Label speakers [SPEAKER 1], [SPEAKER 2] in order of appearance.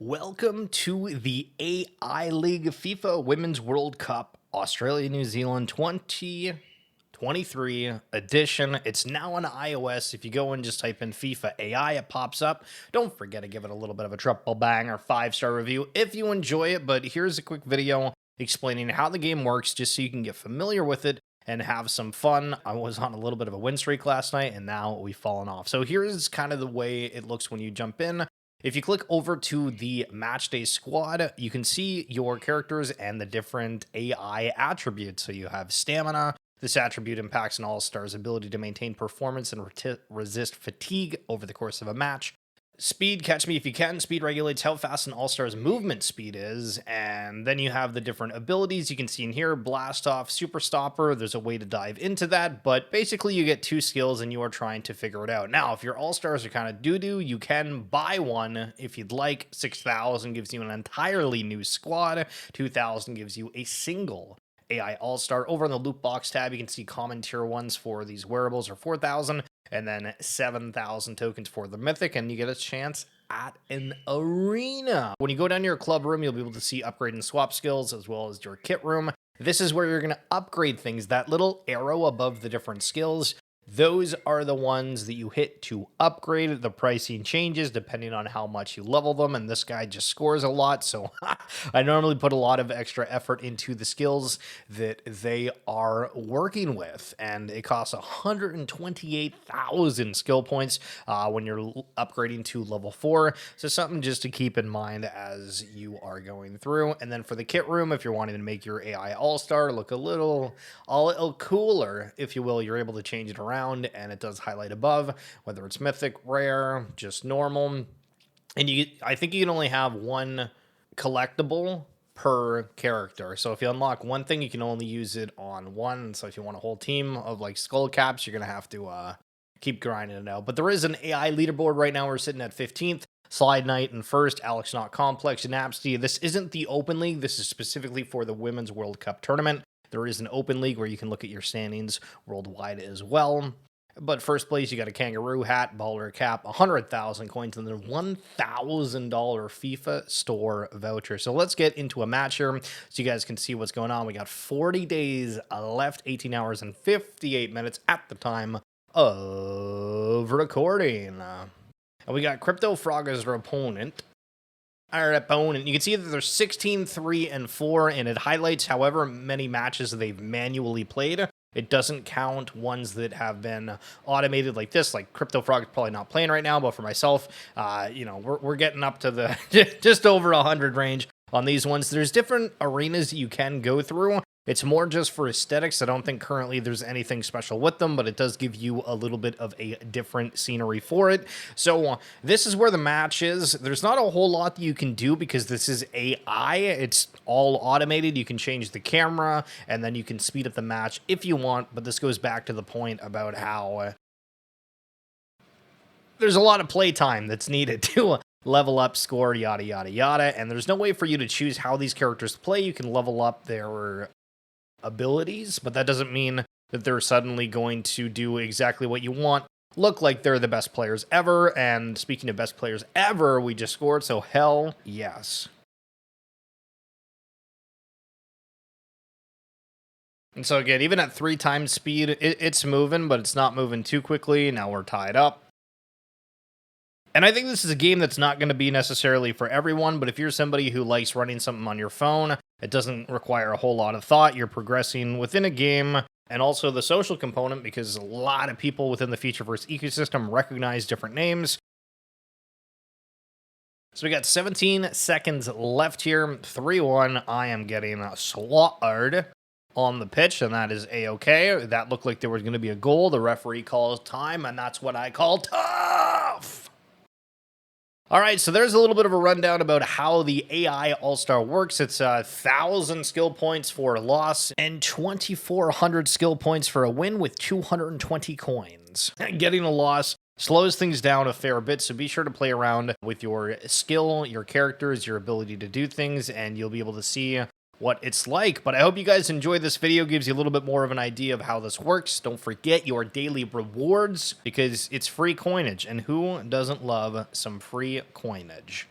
[SPEAKER 1] Welcome to the AI League FIFA Women's World Cup Australia New Zealand 2023 edition. It's now on iOS. If you go and just type in FIFA AI, it pops up. Don't forget to give it a little bit of a triple bang or 5-star review if you enjoy it. But here's a quick video explaining how the game works just so you can get familiar with it and have some fun. I was on a little bit of a win streak last night and now we've fallen off. So here's kind of the way it looks when you jump in. If you click over to the Matchday squad, you can see your characters and the different AI attributes. So you have stamina. This attribute impacts an all-star's ability to maintain performance and resist fatigue over the course of a match. Speed, catch me if you can. Speed regulates how fast an all-star's movement speed is. And then you have the different abilities you can see in here. Blast off, super stopper. There's a way to dive into that. But basically you get 2 skills and you are trying to figure it out. Now, if your all-stars are kind of doo-doo, you can buy one if you'd like. 6,000 gives you an entirely new squad. 2,000 gives you a single AI All-Star. Over in the loot box tab, you can see common tier 1s for these wearables are 4,000. And then 7,000 tokens for the mythic, and you get a chance at an arena. When you go down to your club room, you'll be able to see upgrade and swap skills as well as your kit room. This is where you're going to upgrade things. That little arrow above the different skills, those are the ones that you hit to upgrade. The pricing changes depending on how much you level them, and this guy just scores a lot, so I normally put a lot of extra effort into the skills that they are working with, and it costs 128,000 skill points when you're upgrading to level 4, so something just to keep in mind as you are going through. And then for the kit room, if you're wanting to make your AI All-Star look a little cooler, if you will, you're able to change it around, and it does highlight above whether it's mythic, rare, just normal. And I think you can only have one collectible per character, so if you unlock one thing you can only use it on one. So if you want a whole team of like skull caps, you're gonna have to keep grinding it out. But there is an AI leaderboard right now. We're sitting at 15th. Slide Knight in first, Alex Not Complex, and MATCHDAY. This isn't the open league. This is specifically for the Women's World Cup tournament. There is an open league where you can look at your standings worldwide as well. But first place, you got a kangaroo hat, baller cap, 100,000 coins, and then $1,000 FIFA store voucher. So let's get into a match here so you guys can see what's going on. We got 40 days left, 18 hours and 58 minutes at the time of recording. And we got Crypto Frog as our opponent. You can see that there's 16, 3, and 4, and it highlights however many matches they've manually played. It doesn't count ones that have been automated like this. Like Crypto Frog is probably not playing right now, but for myself, we're getting up to the just over 100 range on these ones. There's different arenas you can go through. It's more just for aesthetics. I don't think currently there's anything special with them, but it does give you a little bit of a different scenery for it. So this is where the match is. There's not a whole lot that you can do because this is AI. It's all automated. You can change the camera and then you can speed up the match if you want. But this goes back to the point about how there's a lot of play time that's needed to level up, score, yada, yada, yada. And there's no way for you to choose how these characters play. You can level up their abilities, but that doesn't mean that they're suddenly going to do exactly what you want, look like they're the best players ever. And speaking of best players ever, we just scored, so hell yes. And so again, even at 3 times speed, it's moving, but it's not moving too quickly. Now we're tied up. And I think this is a game that's not going to be necessarily for everyone, but if you're somebody who likes running something on your phone, it doesn't require a whole lot of thought. You're progressing within a game, and also the social component, because a lot of people within the Futureverse ecosystem recognize different names. So we got 17 seconds left here. 3-1. I am getting slaughtered on the pitch, and that is A-okay. That looked like there was going to be a goal. The referee calls time, and that's what I call tough. All right, so there's a little bit of a rundown about how the AI All-Star works. It's 1,000 skill points for a loss and 2,400 skill points for a win with 220 coins. Getting a loss slows things down a fair bit, so be sure to play around with your skill, your characters, your ability to do things, and you'll be able to see what it's like. But I hope you guys enjoyed this video. Gives you a little bit more of an idea of how this works. Don't forget your daily rewards because it's free coinage, and who doesn't love some free coinage?